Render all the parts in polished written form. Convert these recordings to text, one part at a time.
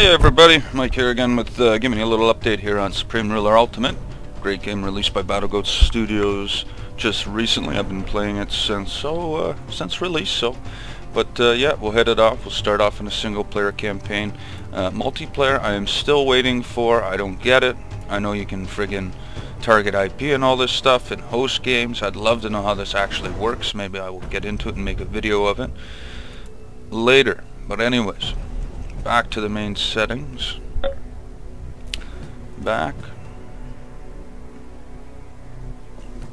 Hey everybody, Mike here again with giving you a little update here on Supreme Ruler Ultimate. Great game released by Battlegoat Studios just recently. I've been playing it since release. But yeah, we'll head it off. We'll start off in a single player campaign. Multiplayer I am still waiting for. I don't get it. I know you can friggin' target IP and all this stuff and host games. I'd love to know how this actually works. Maybe I will get into it and make a video of it later. But anyways, back to the main settings. Back.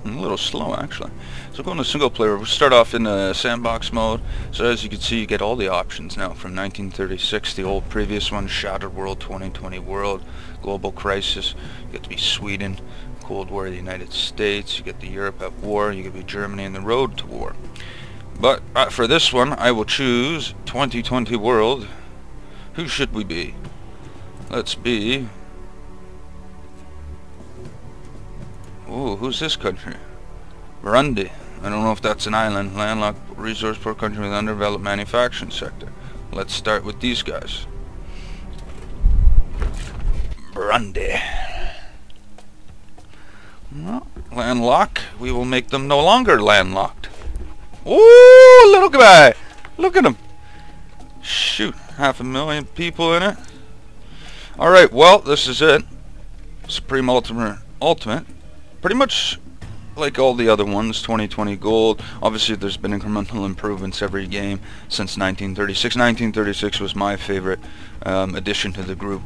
I'm a little slow actually. So going to single player, we'll start off in sandbox mode. So as you can see, you get all the options now from 1936, the old previous one, Shattered World, 2020 World, Global Crisis. You get to be Sweden, Cold War, the United States. You get the Europe at war. You get to be Germany in the road to war. But for this one, I will choose 2020 World. Who should we be? Let's be... Ooh, who's this country? Burundi. I don't know if that's an island. Landlocked, resource poor country with underdeveloped manufacturing sector. Let's start with these guys. Burundi. Well, landlocked. We will make them no longer landlocked. Ooh, little guy. Look at him. Shoot, 500,000 people in it. Alright, well, this is it. Supreme Ultimate. Pretty much like all the other ones, 2020 Gold. Obviously, there's been incremental improvements every game since 1936. 1936 was my favorite addition to the group.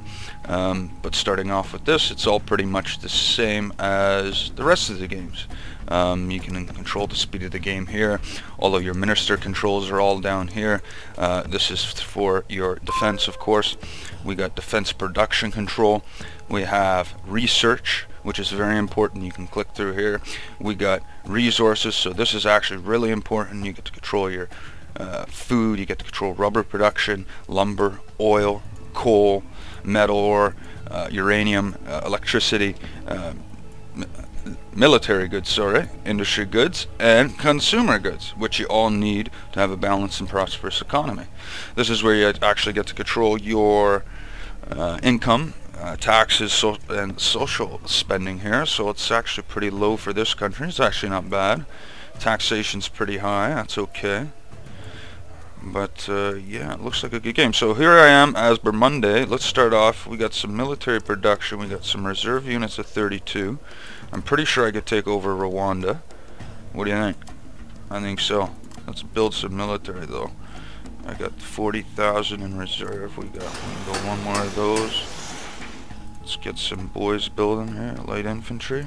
But starting off with this, it's all pretty much the same as the rest of the games. You can control the speed of the game here. All of your minister controls are all down here. This is for your defense, of course. We got defense production control. We have research, which is very important. You can click through here. We got resources, so this is actually really important. You get to control your food. You get to control rubber production, lumber, oil, coal, metal ore, uranium, electricity, military goods, sorry, industry goods, and consumer goods, which you all need to have a balanced and prosperous economy. This is where you actually get to control your income, taxes, and social spending here. So it's actually pretty low for this country. It's actually not bad. Taxation's pretty high. That's okay. But yeah, it looks like a good game. So here I am as Burundi. Let's start off. We got some military production. We got some reserve units of 32. I'm pretty sure I could take over Rawanda. What do you think? I think so. Let's build some military though. I got 40,000 in reserve. We can go one more of those. Let's get some boys building here. Light infantry.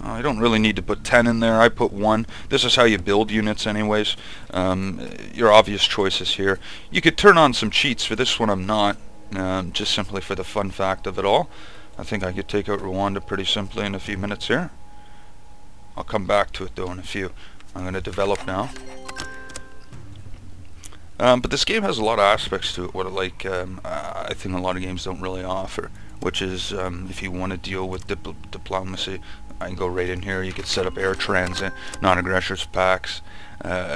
I don't really need to put 10 in there. I put 1. This is how you build units anyways. Your obvious choices here. You could turn on some cheats. For this one I'm not. Just simply for the fun fact of it all. I think I could take out Rwanda pretty simply in a few minutes here. I'll come back to it though in a few. I'm going to develop now. But this game has a lot of aspects to it. What I think a lot of games don't really offer, which is if you want to deal with diplomacy, I can go right in here. You could set up air transit, non-aggressors packs,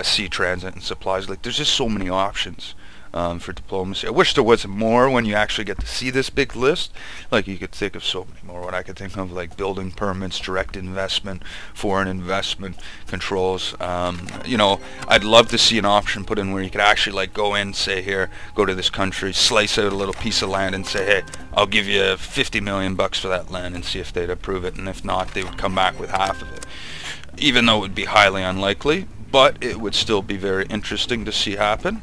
sea transit, and supplies. Like there's just so many options for diplomacy. I wish there was more when you actually get to see this big list. Like you could think of so many more. What I could think of, like building permits, direct investment, foreign investment controls. You know, I'd love to see an option put in where you could actually like go in, say here, go to this country, slice out a little piece of land and say, hey, I'll give you 50 million bucks for that land, and see if they'd approve it. And if not, they would come back with half of it. Even though it would be highly unlikely, but it would still be very interesting to see happen.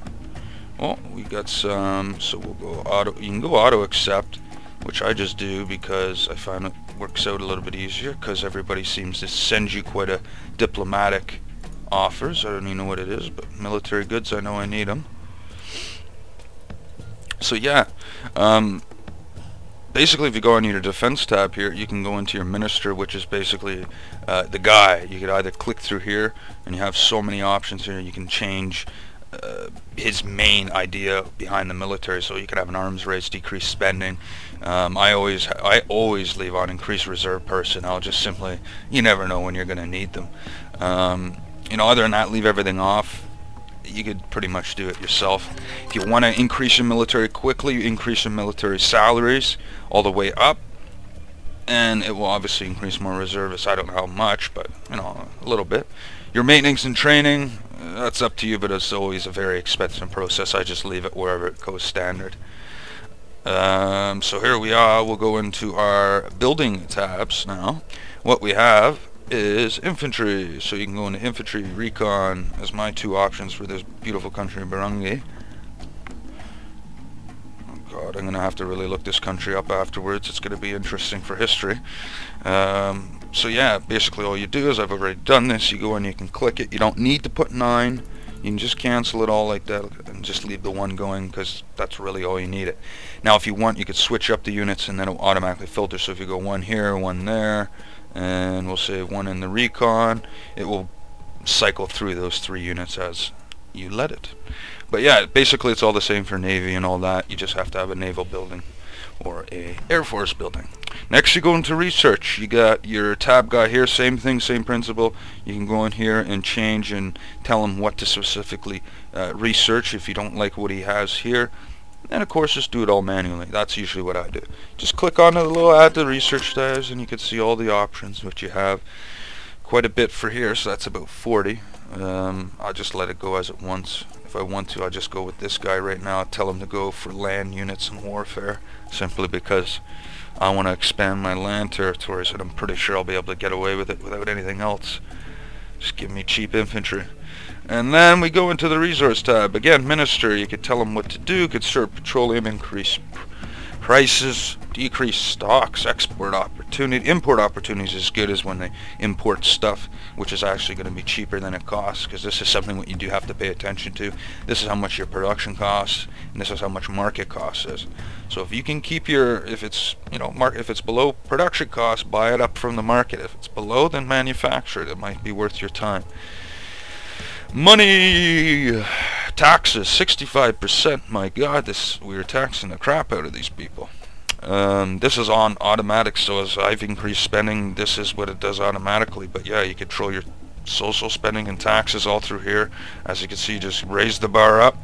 Well, we got some, so we'll go auto. You can go auto accept, which I just do because I find it works out a little bit easier, because everybody seems to send you quite a diplomatic offers. I don't even know what it is, but military goods, I know I need them. So yeah, basically if you go on your defense tab here, you can go into your minister, which is basically the guy. You could either click through here, and you have so many options here. You can change his main idea behind the military, so you can have an arms race, decrease spending. I always leave on increase reserve personnel. Just simply, you never know when you're going to need them. You know, other than that, leave everything off. you could pretty much do it yourself. If you want to increase your military quickly, you increase your military salaries all the way up, and it will obviously increase more reservists. I don't know how much, but you know, a little bit. Your maintenance and training, that's up to you, but it's always a very expensive process. I just leave it wherever it goes standard. So here we are. We'll go into our building tabs now. What we have is infantry, so you can go into infantry, recon as my two options for this beautiful country, Burundi. Oh god, I'm gonna have to really look this country up afterwards. It's gonna be interesting for history. So yeah, basically all you do is, I've already done this, you go in, you can click it. You don't need to put 9. You can just cancel it all like that and just leave the 1 going, because that's really all you need it. Now if you want, you could switch up the units and then it will automatically filter. So if you go 1 here, 1 there, and we'll say 1 in the recon, it will cycle through those 3 units as you let it. But yeah, basically it's all the same for Navy and all that. You just have to have a naval building or a Air Force building. Next you go into research. You got your tab guy here, same thing, same principle. You can go in here and change and tell him what to specifically research if you don't like what he has here. And of course just do it all manually. That's usually what I do. Just click on the little add to research tabs and you can see all the options which you have. Quite a bit for here, so that's about 40. I'll just let it go as it wants. If I want to, I'll just go with this guy right now. I'll tell him to go for land units and warfare, simply because I want to expand my land territories, and I'm pretty sure I'll be able to get away with it without anything else. Just give me cheap infantry. And then we go into the resource tab. Again, minister, you could tell him what to do. Conserve petroleum, increase prices, decrease stocks, export opportunity. Import opportunities is good as when they import stuff which is actually going to be cheaper than it costs, because this is something that you do have to pay attention to. This is how much your production costs, and this is how much market cost is. So if you can keep your, if it's, you know, if it's below production cost, buy it up from the market. If it's below, then manufacture it. It might be worth your time. Money, taxes, 65%. My God, we're taxing the crap out of these people. This is on automatic, so as I've increased spending, this is what it does automatically. But yeah, you control your social spending and taxes all through here. As you can see, just raise the bar up,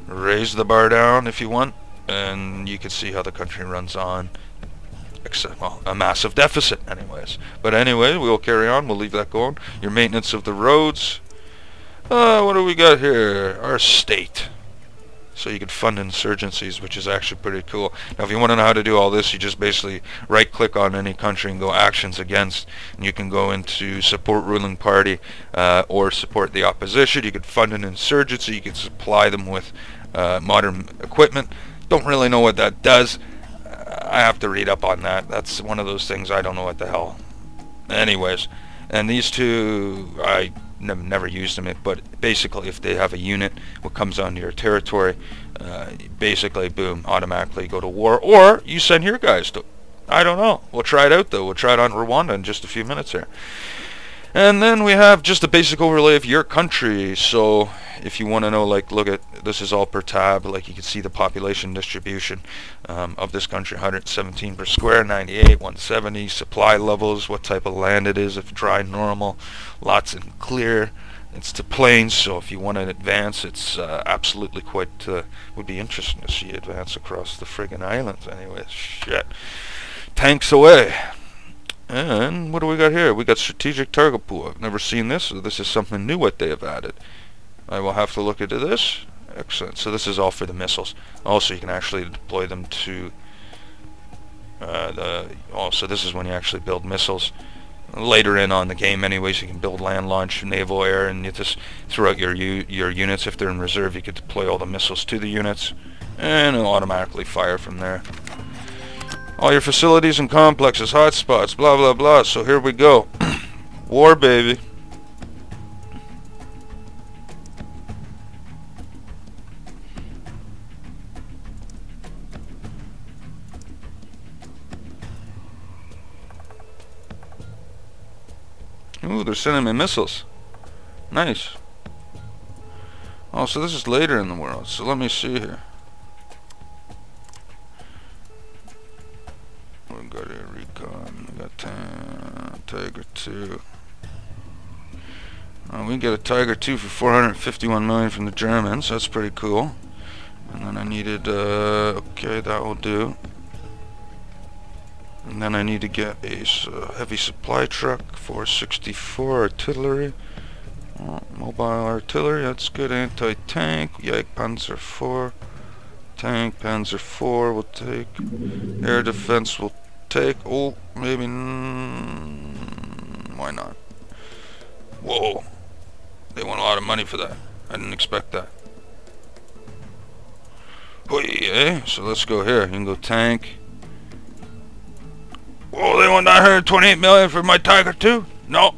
raise the bar down if you want, and you can see how the country runs on. Except, well, a massive deficit anyways. But anyway, we'll carry on. We'll leave that going. Your maintenance of the roads. What do we got here? Our state. So you can fund insurgencies, which is actually pretty cool. Now if you want to know how to do all this, you just basically right click on any country and go actions against, and you can go into support ruling party or support the opposition. You could fund an insurgency. You could supply them with modern equipment. Don't really know what that does. I have to read up on that. That's one of those things I don't know what the hell. Anyways, and these two, I never used them, but basically if they have a unit what comes onto your territory, basically boom, automatically go to war, or you send your guys to, I don't know. We'll try it out though. We'll try it on Rawanda in just a few minutes here. And then we have just a basic overlay of your country. So if you want to know, like, look at, this is all per tab, like you can see the population distribution of this country, 117 per square, 98, 170, supply levels, what type of land it is, if dry, normal, lots and clear, it's to plains. So if you want to advance, it's absolutely quite, would be interesting to see advance across the friggin' islands. Anyways, shit. Tanks away. And what do we got here? We got strategic target pool. I've never seen this, so this is something new what they have added. I will have to look into this. Excellent. So this is all for the missiles. Also, you can actually deploy them to so this is when you actually build missiles. Later in on the game, anyways, you can build land, launch, naval, air, and you just throughout your units. If they're in reserve, you could deploy all the missiles to the units, and it'll automatically fire from there. All your facilities and complexes, hotspots, blah blah blah. So here we go. War, baby. Ooh, they're sending me missiles. Nice. Oh, so this is later in the world. So let me see here. We got here recon. We got Tiger 2. we get a Tiger II for 451 million from the Germans. That's pretty cool. And then I needed, okay, that will do. And then I need to get a heavy supply truck, 464 artillery. Mobile artillery, that's good. Anti-tank, Yike Panzer IV. Tank, Panzer IV will take. Air defense will take. Oh, maybe. Why not? Whoa. They want a lot of money for that. I didn't expect that. Oh, yeah. So let's go here. You can go tank. Whoa, they want 928 million for my Tiger II? No.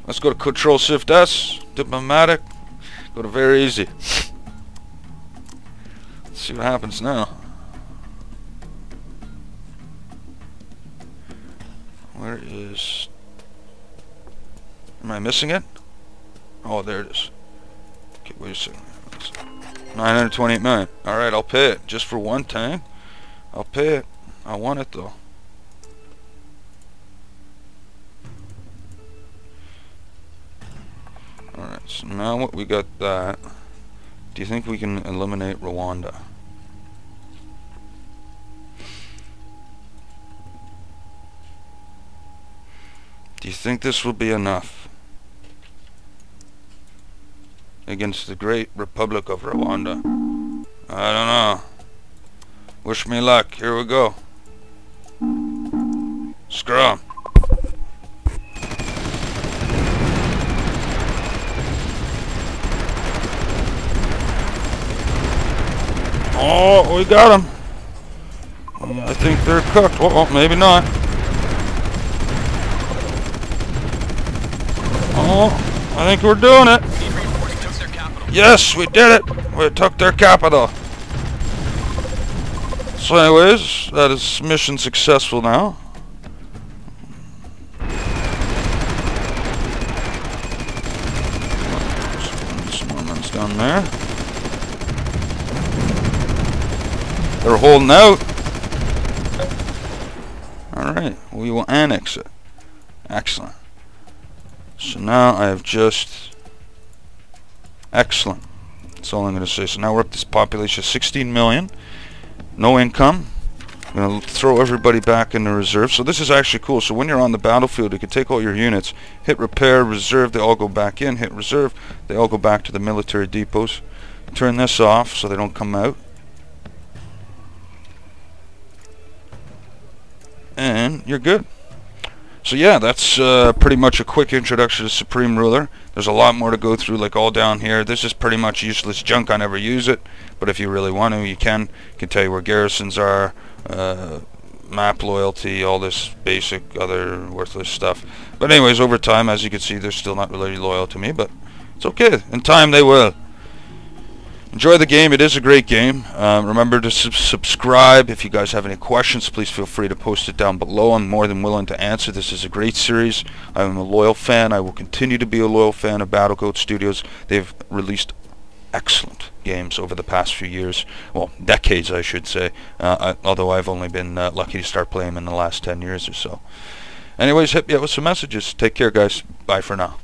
Let's go to Control Shift S. Diplomatic. Go to very easy. Let's see what happens now. Where is... Am I missing it? Oh, there it is. Okay, wait a second. 928 million. Alright, I'll pay it. Just for one tank. I'll pay it. I want it though. Alright, so now what we got that. Do you think we can eliminate Rawanda? Do you think this will be enough against the great Republic of Rawanda? I don't know. Wish me luck. Here we go. Scrum. Oh, we got him. I think they're cooked. Oh, maybe not. Oh, I think we're doing it. Yes, we did it. We took their capital. So anyways, that is mission successful now. Some more men's down there. They're holding out. Alright, we will annex it. Excellent. So now I have just... Excellent. That's all I'm going to say. So now we're up to this population of 16 million. No income. I'm going to throw everybody back in the reserve. So this is actually cool. So when you're on the battlefield, you can take all your units, hit repair, reserve, they all go back in. Hit reserve, they all go back to the military depots. Turn this off so they don't come out. And you're good. So yeah, that's pretty much a quick introduction to Supreme Ruler. There's a lot more to go through, like all down here. This is pretty much useless junk. I never use it, but if you really want to, you can. I can tell you where garrisons are, map loyalty, all this basic other worthless stuff. But anyways, over time, as you can see, they're still not really loyal to me, but it's okay. In time, they will. Enjoy the game. It is a great game. Remember to subscribe. If you guys have any questions, please feel free to post it down below. I'm more than willing to answer. This is a great series. I'm a loyal fan. I will continue to be a loyal fan of Battlegoat Studios. They've released excellent games over the past few years. Well, decades, I should say. Although I've only been lucky to start playing in the last 10 years or so. Anyways, hit me up with some messages. Take care, guys. Bye for now.